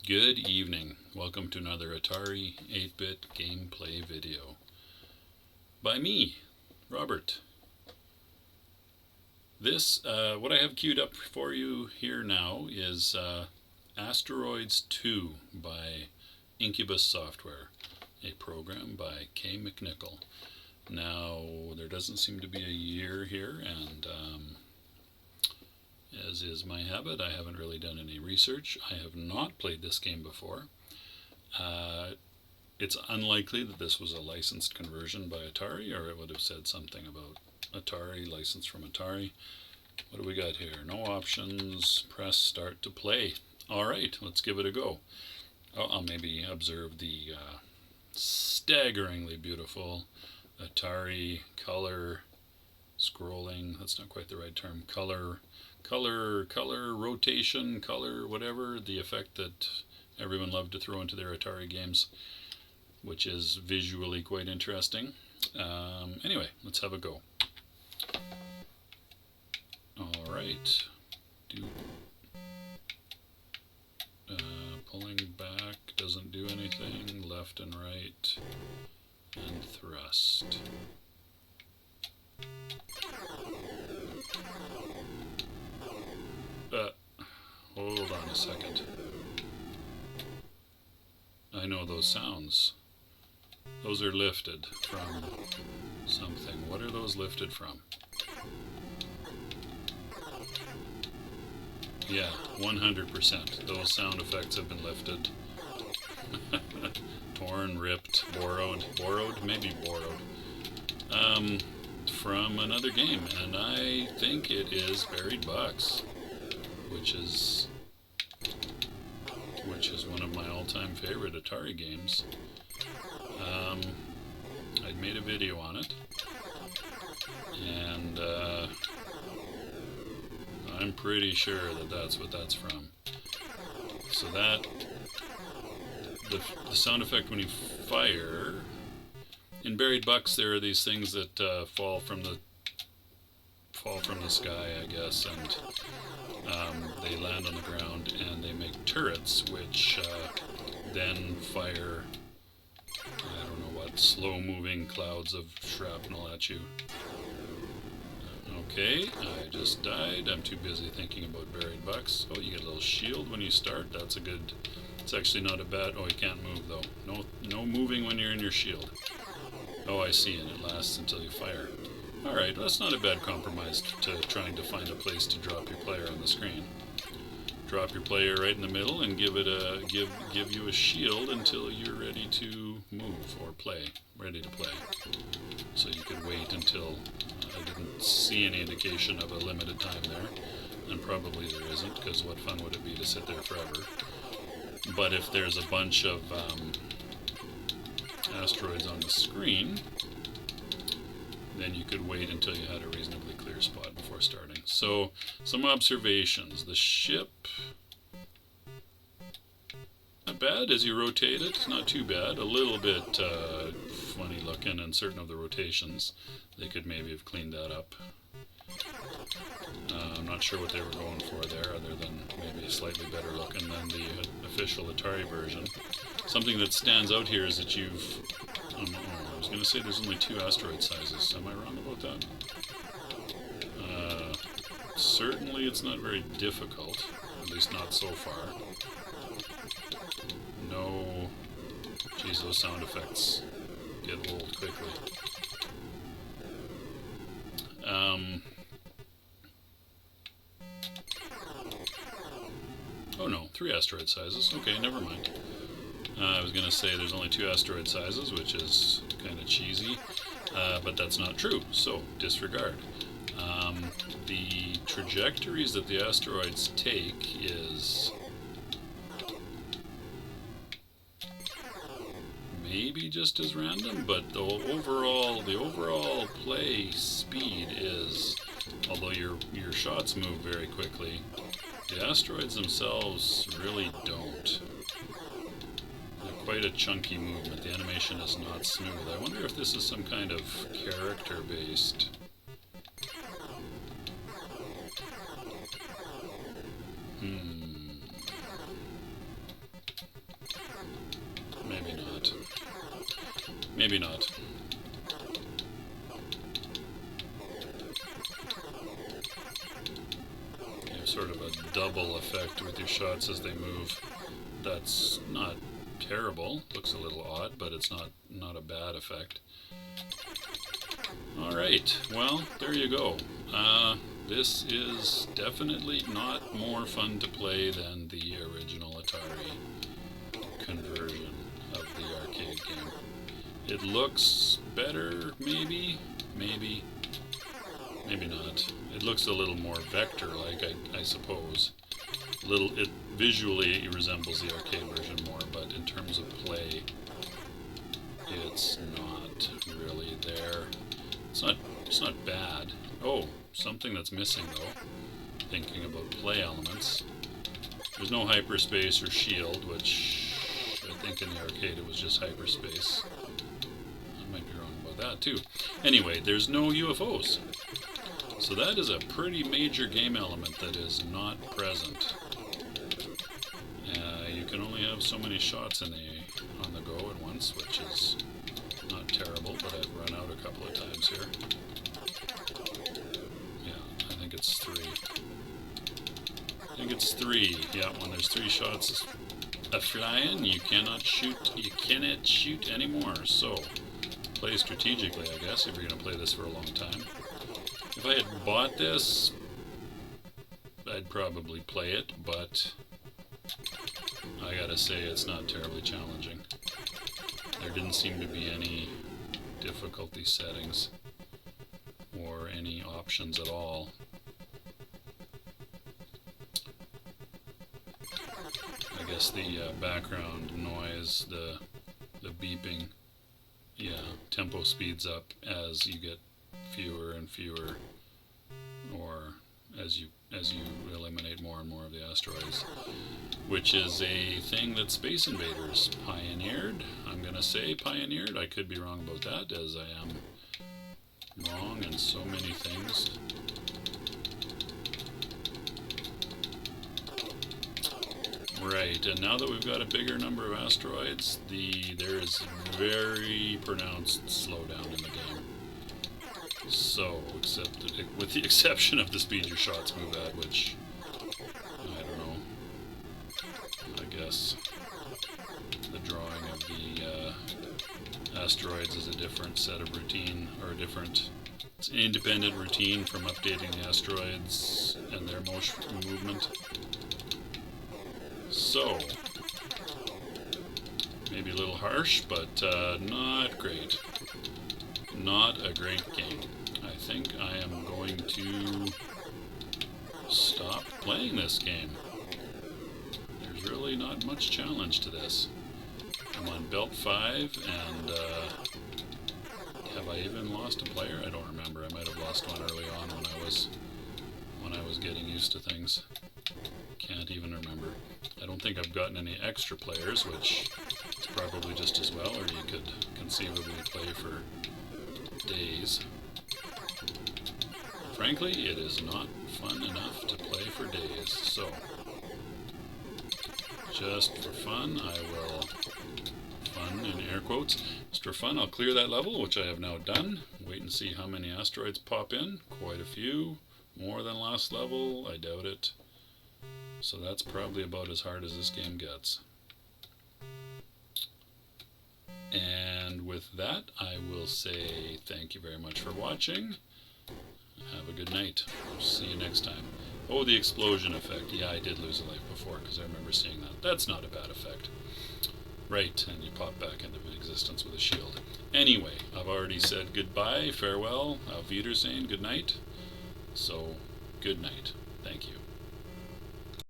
Good evening. Welcome to another Atari 8-bit gameplay video by me, Robert. What I have queued up for you here now is Asteroids II by Incubus Software, a program by K. McNichol. Now, there doesn't seem to be a year here, and as is my habit, I haven't really done any research. I have not played this game before. It's unlikely that this was a licensed conversion by Atari, or it would have said something about Atari, licensed from Atari. What do we got here? No options. Press start to play. Alright, let's give it a go. I'll maybe observe the staggeringly beautiful Atari color scrolling. That's not quite the right term. Color rotation, color whatever, the effect that everyone loved to throw into their Atari games, which is visually quite interesting. Anyway, let's have a go. Alright. Pulling back doesn't do anything. Left and right. And thrust. Hold on a second. I know those sounds. Those are lifted from something. What are those lifted from? Yeah, 100%. Those sound effects have been lifted. Torn, ripped, borrowed. Borrowed? Maybe borrowed. From another game, and I think it is Buried Bucks, which is one of my all-time favorite Atari games. I'd made a video on it, and I'm pretty sure that that's what that's from. So that the sound effect when you fire in Buried Bucks, there are these things that fall from the sky, I guess, and they land on the ground and they make turrets, which then fire, I don't know what, slow-moving clouds of shrapnel at you. Okay, I just died. I'm too busy thinking about Buried Bucks. Oh, you get a little shield when you start. That's a good. It's actually not a bad. Oh, you can't move though. No moving when you're in your shield. Oh, I see, and it lasts until you fire. Alright, that's not a bad compromise to trying to find a place to drop your player on the screen. Drop your player right in the middle and give you a shield until you're ready to move or play. Ready to play. So you could wait until I didn't see any indication of a limited time there. And probably there isn't, because what fun would it be to sit there forever? But if there's a bunch of asteroids on the screen, then you could wait until you had a reasonably clear spot before starting. So, some observations. The ship, not bad as you rotate it, not too bad. A little bit funny looking in certain of the rotations. They could maybe have cleaned that up. I'm not sure what they were going for there, other than maybe slightly better looking than the official Atari version. Something that stands out here is that you've... I was going to say there's only 2 asteroid sizes. Am I wrong about that? Certainly it's not very difficult, at least not so far. No... Geez, those sound effects get old quickly. Oh no, 3 asteroid sizes. Okay, never mind. I was going to say there's only 2 asteroid sizes, which is kind of cheesy, but that's not true, so disregard. The trajectories that the asteroids take is maybe just as random, but the overall play speed is, although your shots move very quickly, the asteroids themselves really don't. Quite a chunky movement. The animation is not smooth. I wonder if this is some kind of character-based... maybe not. You have sort of a double effect with your shots as they move. That's not terrible. Looks a little odd, but it's not a bad effect. Alright, well, there you go. This is definitely not more fun to play than the original Atari conversion of the arcade game. It looks better, maybe not. It looks a little more vector-like, I suppose. It visually resembles the arcade version more, but in terms of play, it's not really there. It's not bad. Oh, something that's missing though. Thinking about play elements. There's no hyperspace or shield, which I think in the arcade it was just hyperspace. I might be wrong about that too. Anyway, there's no UFOs. So that is a pretty major game element that is not present. You can only have so many shots on the go at once, which is not terrible, but I've run out a couple of times here. Yeah, I think it's three. Yeah, when there's 3 shots a-flying, you cannot shoot anymore. So, play strategically, I guess, if you're going to play this for a long time. If I had bought this, I'd probably play it, but I gotta say it's not terribly challenging. There didn't seem to be any difficulty settings or any options at all. I guess the background noise, the beeping, yeah, tempo speeds up as you get fewer and fewer, or as you eliminate more and more of the asteroids, which is a thing that Space Invaders pioneered. I'm gonna say pioneered. I could be wrong about that, as I am wrong in so many things. Right, and now that we've got a bigger number of asteroids, there is very pronounced slowdown in the game. So, with the exception of the speed your shots move at, which, I don't know, I guess the drawing of the asteroids is a different set of routine, or it's an independent routine from updating the asteroids and their motion movement. So, maybe a little harsh, but not great. Not a great game. I think I am going to stop playing this game. There's really not much challenge to this. I'm on Belt 5, and have I even lost a player? I don't remember. I might have lost one early on when I was getting used to things. Can't even remember. I don't think I've gotten any extra players, which is probably just as well, or you could conceivably play for days. Frankly, it is not fun enough to play for days, so just for fun, fun in air quotes, just for fun, I'll clear that level, which I have now done. Wait and see how many asteroids pop in. Quite a few. More than last level, I doubt it. So that's probably about as hard as this game gets. And with that, I will say thank you very much for watching. Have a good night. See you next time. Oh, the explosion effect. Yeah, I did lose a life before because I remember seeing that. That's not a bad effect. Right, and you pop back into existence with a shield. Anyway, I've already said goodbye, farewell, auf Wiedersehen, good night. So, good night. Thank you.